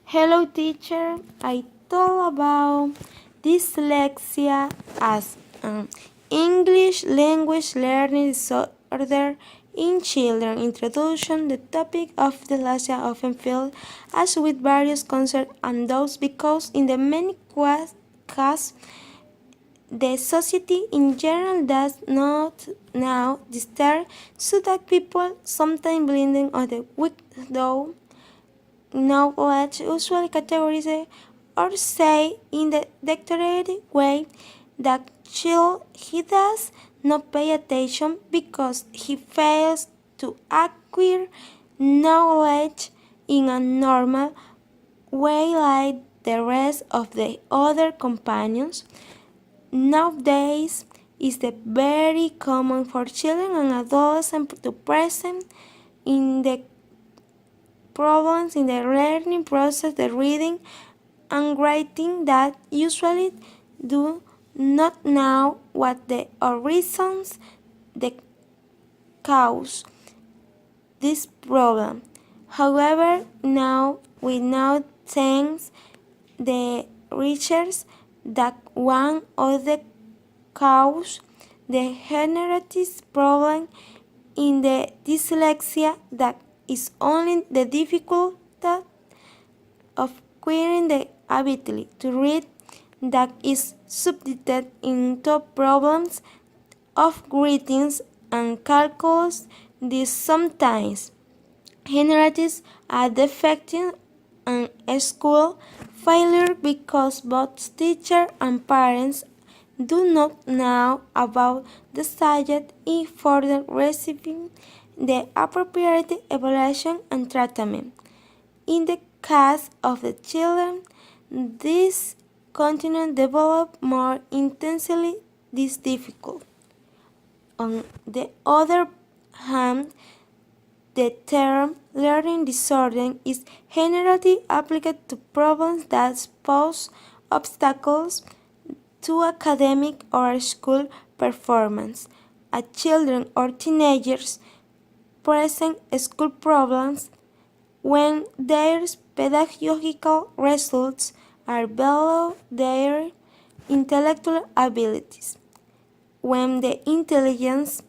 Hello teacher, I thought about dyslexia as an English language learning disorder in children. Introduction. The topic of dyslexia often feels as with various concerns and those because in the many cases the society in general does not now disturb so that people sometimes blending on the weak though knowledge usually categorized or say in the dictatorial way that he does not pay attention because he fails to acquire knowledge in a normal way like the rest of the other companions. Nowadays, it's very common for children and adolescents to present in the problems in the learning process, the reading and writing that usually do not know what the reasons that cause this problem. However, now we know thanks the research that one of the cause the generative problem in the dyslexia that is only the difficulty of acquiring the ability to read that is subjected into problems of greetings and calculus. This sometimes generates a defective and school failure because both teacher and parents do not know about the subject in further receiving the appropriate evaluation and treatment. In the case of the children, this continue develop more intensely this difficult. On the other hand, the term learning disorder is generally applied to problems that pose obstacles to academic or school performance. A children or teenagers present school problems when their pedagogical results are below their intellectual abilities. When the intelligence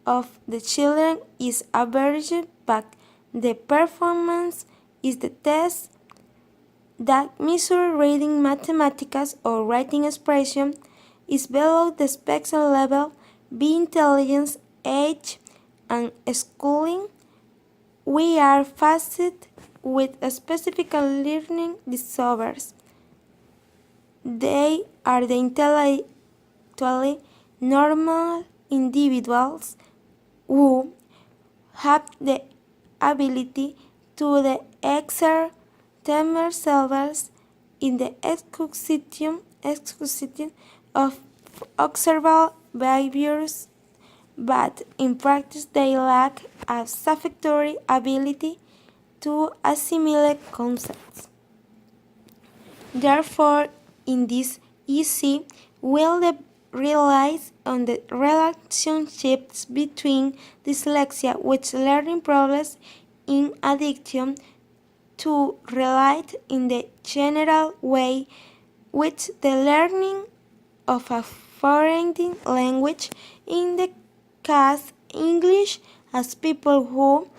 of the children is average but the performance is the test that measure reading mathematics or writing expression is below the expected level, be intelligence, age, and schooling. We are faced with specific learning disorders. They are the intellectually normal individuals who have the ability to exert themselves in the execution of observable behaviors, but in practice they lack a satisfactory ability to assimilate concepts. Therefore, in this essay, we'll relies on the relationships between dyslexia with learning problems in addition to relate in the general way with the learning of a foreign language, in the case English, as people who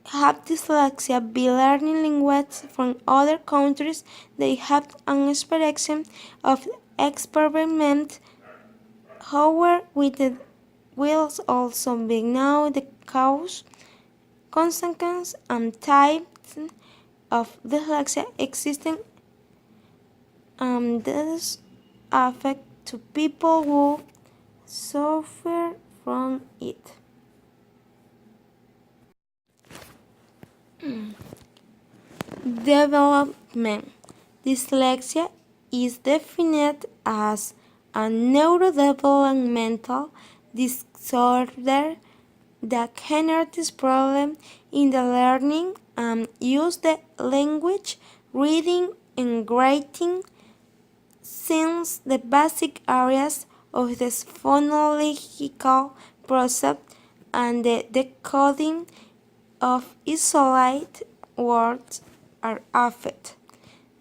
have dyslexia be learning languages from other countries, they have an expectation of experiment. However, with the will also be known the cause, consequence, and types of dyslexia existing, and this affect to people who suffer from it. Development. Dyslexia is defined as a neurodevelopmental disorder that generates problems in the learning and use the language, reading, and writing, since the basic areas of the phonological process and the decoding of isolated words are affected.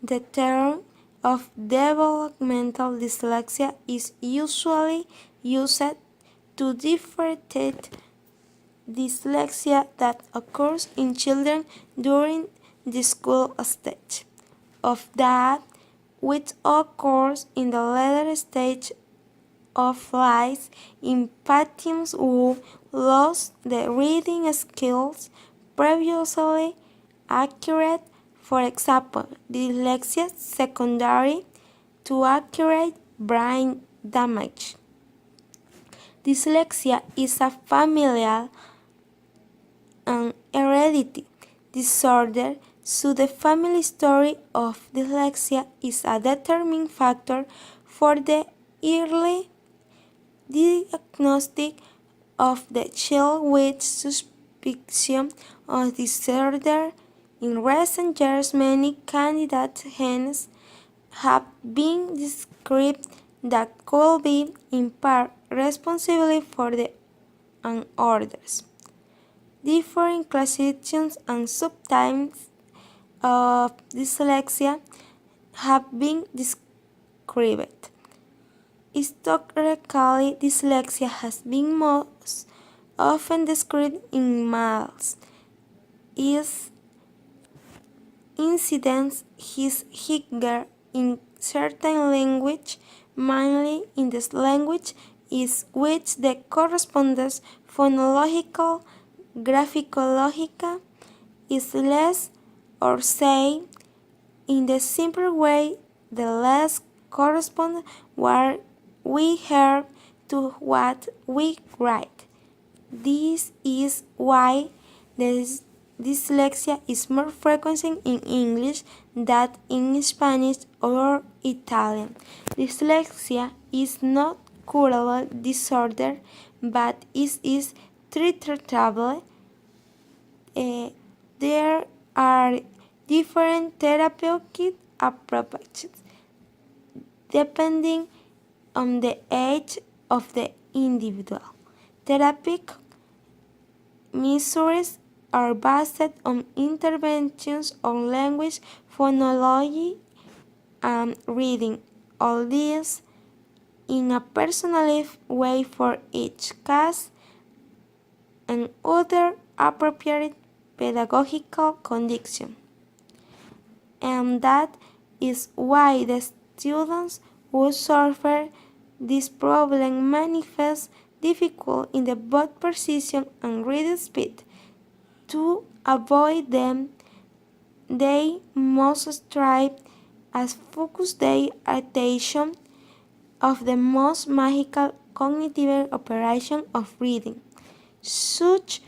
The term of developmental dyslexia is usually used to differentiate dyslexia that occurs in children during the school stage of that which occurs in the later stage of life in patients who lost the reading skills previously accurate. For example, dyslexia secondary to acquired brain damage. Dyslexia is a familial and hereditary disorder, so the family history of dyslexia is a determining factor for the early diagnostic of the child with suspicion of disorder. In recent years, many candidate genes have been described that could be in part responsible for the disorders. Different classifications and subtypes of dyslexia have been described. Historically, dyslexia has been most often described in males. Its incidence is higher in certain language, mainly in the language is which the correspondence phonological graphicological is less, or say in the simple way, the less correspond what we hear to what we write. This is why dyslexia is more frequent in English than in Spanish or Italian. Dyslexia is not curable disorder, but it is treatable. There are different therapeutic approaches depending on the age of the individual. Therapeutic measures are based on interventions on language, phonology, and reading. All these in a personalized way for each case and other appropriate pedagogical condition. And that is why the students who suffer this problem manifest difficulty in the both precision and reading speed. To avoid them, they must strive as focus their attention of the most magical cognitive operation of reading, such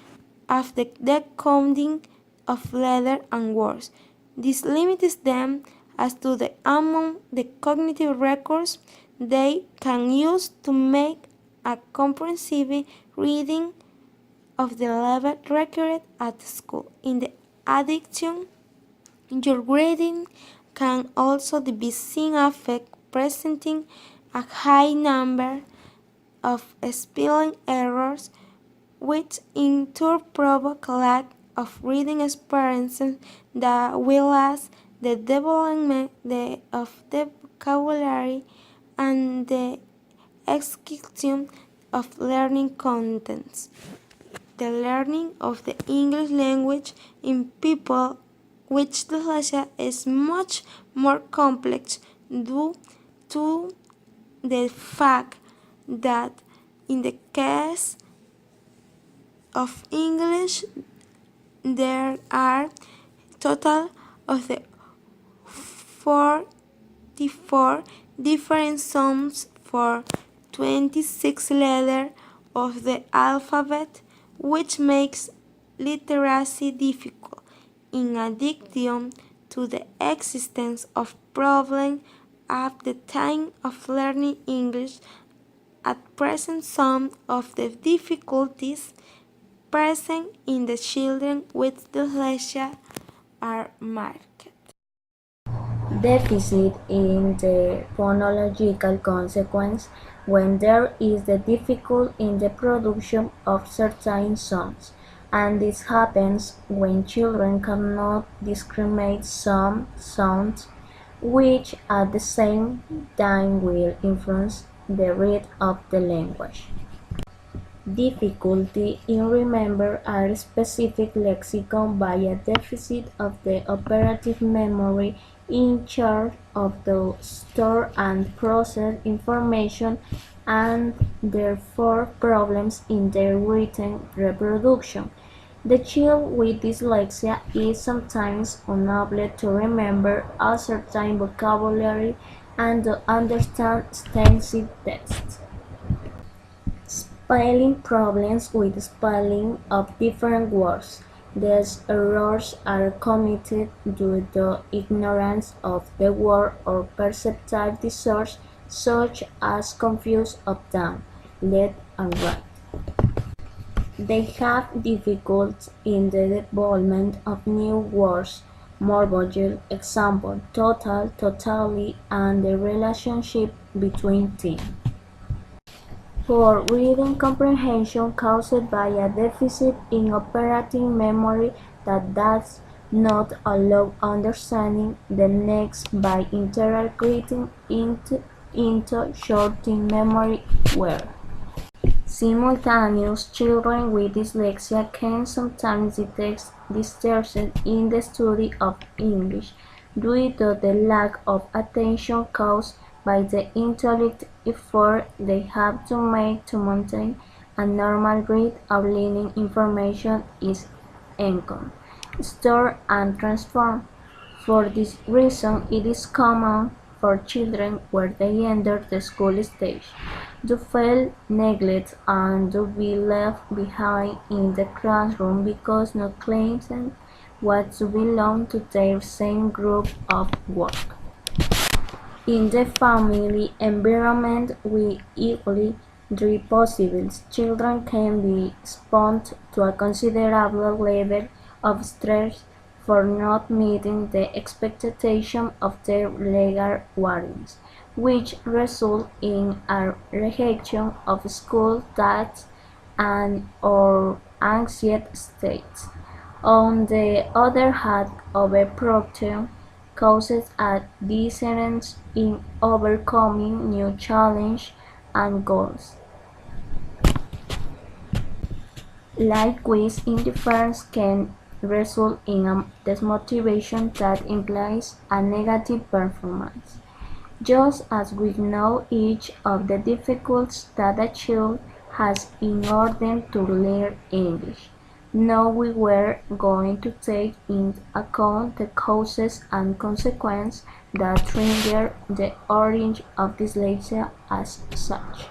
as the decoding of letters and words. This limits them as to the amount the cognitive records they can use to make a comprehensive reading of the level required at school. In the addiction, your grading can also be seen affect presenting a high number of spelling errors, which in turn provoke lack of reading experiences that will as the development of the vocabulary and the execution of learning contents. The learning of the English language in people with dyslexia is much more complex due to the fact that in the case of English there are total of the 44 different sounds for 26 letters of the alphabet, which makes literacy difficult. In addition to the existence of problems at the time of learning English, at present some of the difficulties present in the children with dyslexia are marked. Deficit in the phonological consequence when there is the difficulty in the production of certain sounds, and this happens when children cannot discriminate some sounds which at the same time will influence the rate of the language. Difficulty in remember a specific lexicon by a deficit of the operative memory in charge of the store and process information and therefore problems in their written reproduction. The child with dyslexia is sometimes unable to remember a certain vocabulary and to understand extensive text. Spelling problems with spelling of different words. These errors are committed due to ignorance of the word or perceptive disorders such as confuse of down, left and right. They have difficulty in the development of new words, more vowel, example, total, totally, and the relationship between them. Poor reading comprehension caused by a deficit in operative memory that does not allow understanding the next by integrating into short-term memory where simultaneous children with dyslexia can sometimes detect distortion in the study of English due to the lack of attention caused by the intellectual effort they have to make to maintain a normal rate of learning information is encoded, stored and transformed. For this reason, it is common for children where they enter the school stage to feel neglected and to be left behind in the classroom because no claiming what to belong to their same group of work. In the family environment with equally three possibilities, children can be exposed to a considerable level of stress for not meeting the expectations of their legal guardians, which result in a rejection of school tasks and or anxiety states. On the other hand, overprotection causes a dissonance in overcoming new challenges and goals. Likewise, indifference can result in a dismotivation that implies a negative performance. Just as we know each of the difficulties that a child has in order to learn English, now we were going to take into account the causes and consequences that trigger the origin of dyslexia as such.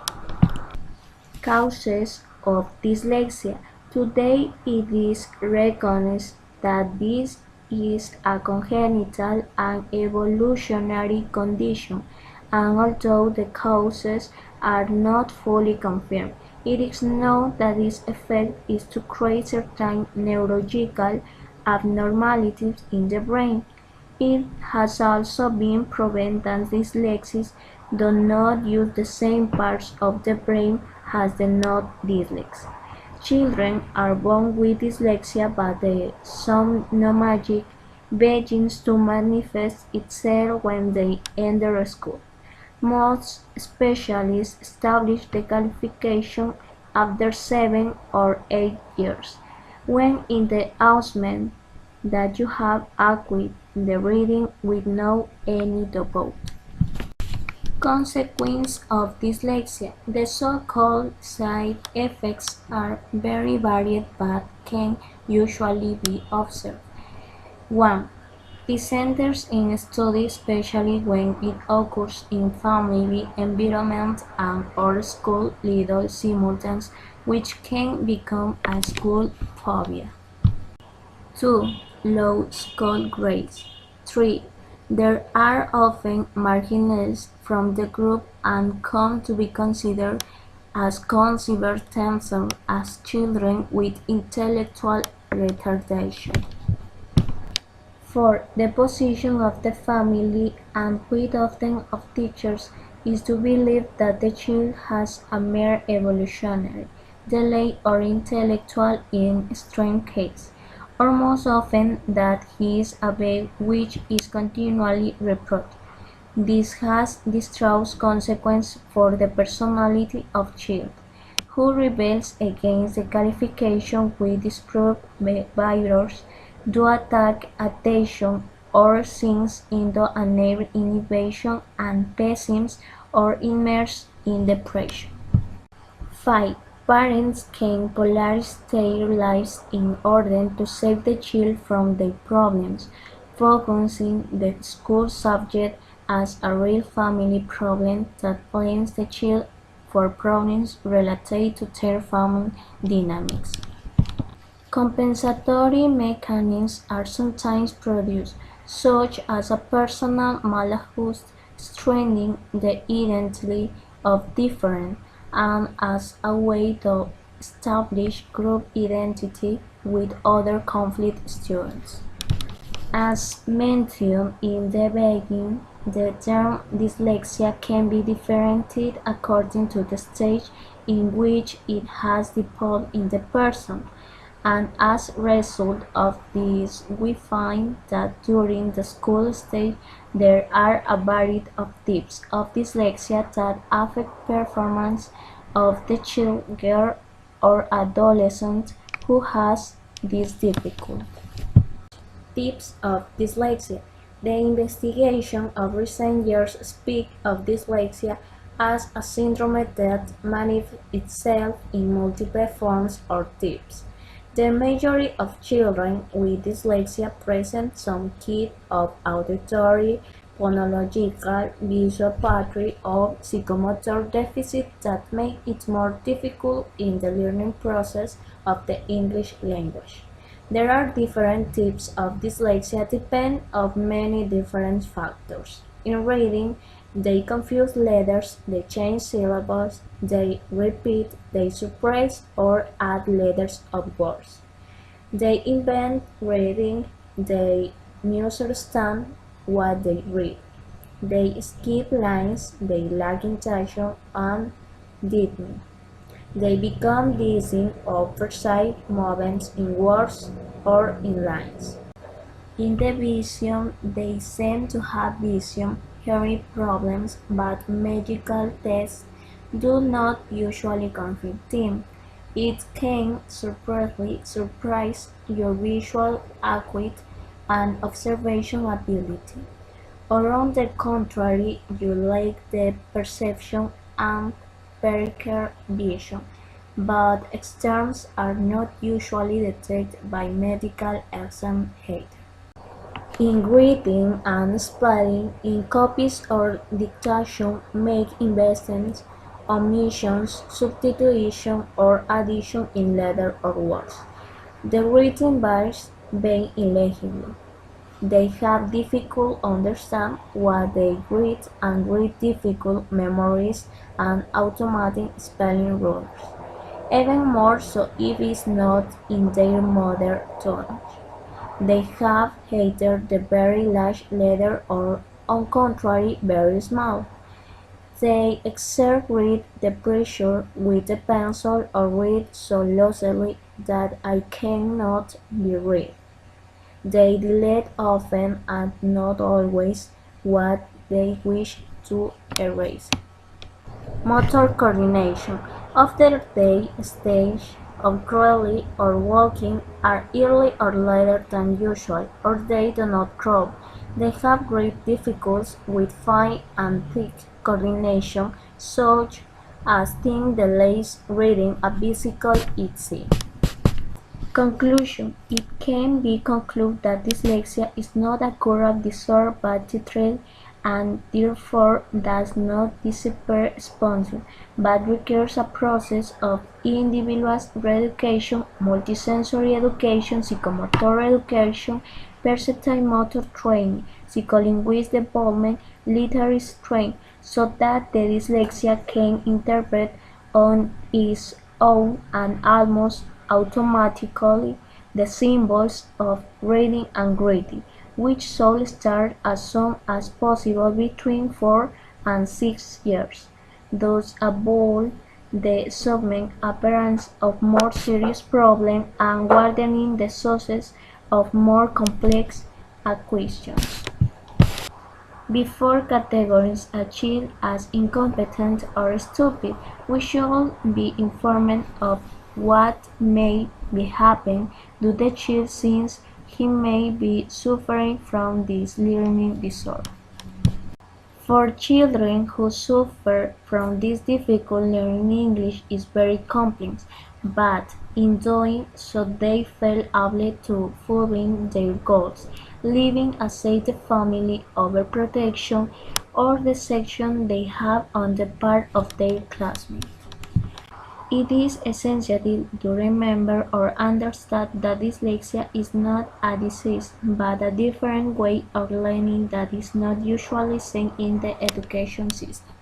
Causes of dyslexia. Today it is recognized that this is a congenital and evolutionary condition, and although the causes are not fully confirmed, it is known that its effect is to create certain neurological abnormalities in the brain. It has also been proven that dyslexics do not use the same parts of the brain as the non-dyslexics. Children are born with dyslexia, but some no-magic begins to manifest itself when they enter school. Most specialists establish the qualification after 7 or 8 years, when in the announcement that you have acquired the reading with no any doubt. Consequences of dyslexia. The so-called side effects are very varied but can usually be observed. 1. Dissenters in study, especially when it occurs in family environment and or school leader simultaneous, which can become a school phobia. 2. Low school grades. 3. They are often marginalized from the group and come to be considered as considered themselves as children with intellectual retardation. 4. The position of the family and quite often of teachers is to believe that the child has a mere evolutionary delay or intellectual in extreme case, or most often that he is a babe which is continually reproached. This has disastrous consequences for the personality of child, who rebels against the qualification with disproved behaviors, do attack attention, or sinks into a naive inhibition and pessimism or immersed in depression. 5. Parents can polarize their lives in order to save the child from their problems, focusing the school subject as a real family problem that blames the child for problems related to their family dynamics. Compensatory mechanisms are sometimes produced, such as a personal malahus strengthening the identity of different, and as a way to establish group identity with other conflict students. As mentioned in the beginning, the term dyslexia can be differentiated according to the stage in which it has developed in the person, and as a result of this we find that during the school stage there are a variety of types of dyslexia that affect performance of the child, girl, or adolescent who has this difficulty. Types of dyslexia. The investigation of recent years speak of dyslexia as a syndrome that manifests itself in multiple forms or types. The majority of children with dyslexia present some kind of auditory, phonological, visuopatry, or psychomotor deficit that make it more difficult in the learning process of the English language. There are different types of dyslexia depending on many different factors. In reading, they confuse letters, they change syllables, they repeat, they suppress or add letters of words. They invent reading, they misunderstand what they read. They skip lines, they lack intention and rhythm. They become dizzy or precise movements in words or in lines. In the vision, they seem to have vision, hearing problems, but medical tests do not usually confirm them. It can surprise your visual acuity and observation ability, or on the contrary, you lack the perception and peripheral vision, but extremes are not usually detected by medical exam either. In reading and spelling, in copies or dictation, make investments, omissions, substitution, or addition in letter or words. The written bars being illegible. They have difficult understand what they read and read difficult memories and automatic spelling rules, even more so if it's not in their mother tongue. They have either the very large letter or, on contrary, very small. They exaggerate the pressure with the pencil or read so loosely that I cannot be read. They delete often and not always what they wish to erase. Motor coordination. After they stage of crawling or walking are early or later than usual, or they do not crawl. They have great difficulties with fine and thick coordination, such as thin delays reading a bicycle etc. Conclusion. It can be concluded that dyslexia is not a curable disorder but treated and therefore does not disappear spontaneously, but requires a process of individual re-education, multisensory education, psychomotor education, perceptive motor training, psycholinguistic development, literacy training, so that the dyslexia can interpret on its own and almost automatically the symbols of reading and writing, which should start as soon as possible between 4 and 6 years, thus avoid the sudden appearance of more serious problems and widening the sources of more complex questions. Before categorizing a child as incompetent or stupid, we should be informed of what may be happening to the child since he may be suffering from this learning disorder. For children who suffer from this difficult learning English is very complex, but in doing so they feel able to fulfill their goals, living a safe family overprotection or the section they have on the part of their classmates. It is essential to remember or understand that dyslexia is not a disease, but a different way of learning that is not usually seen in the education system.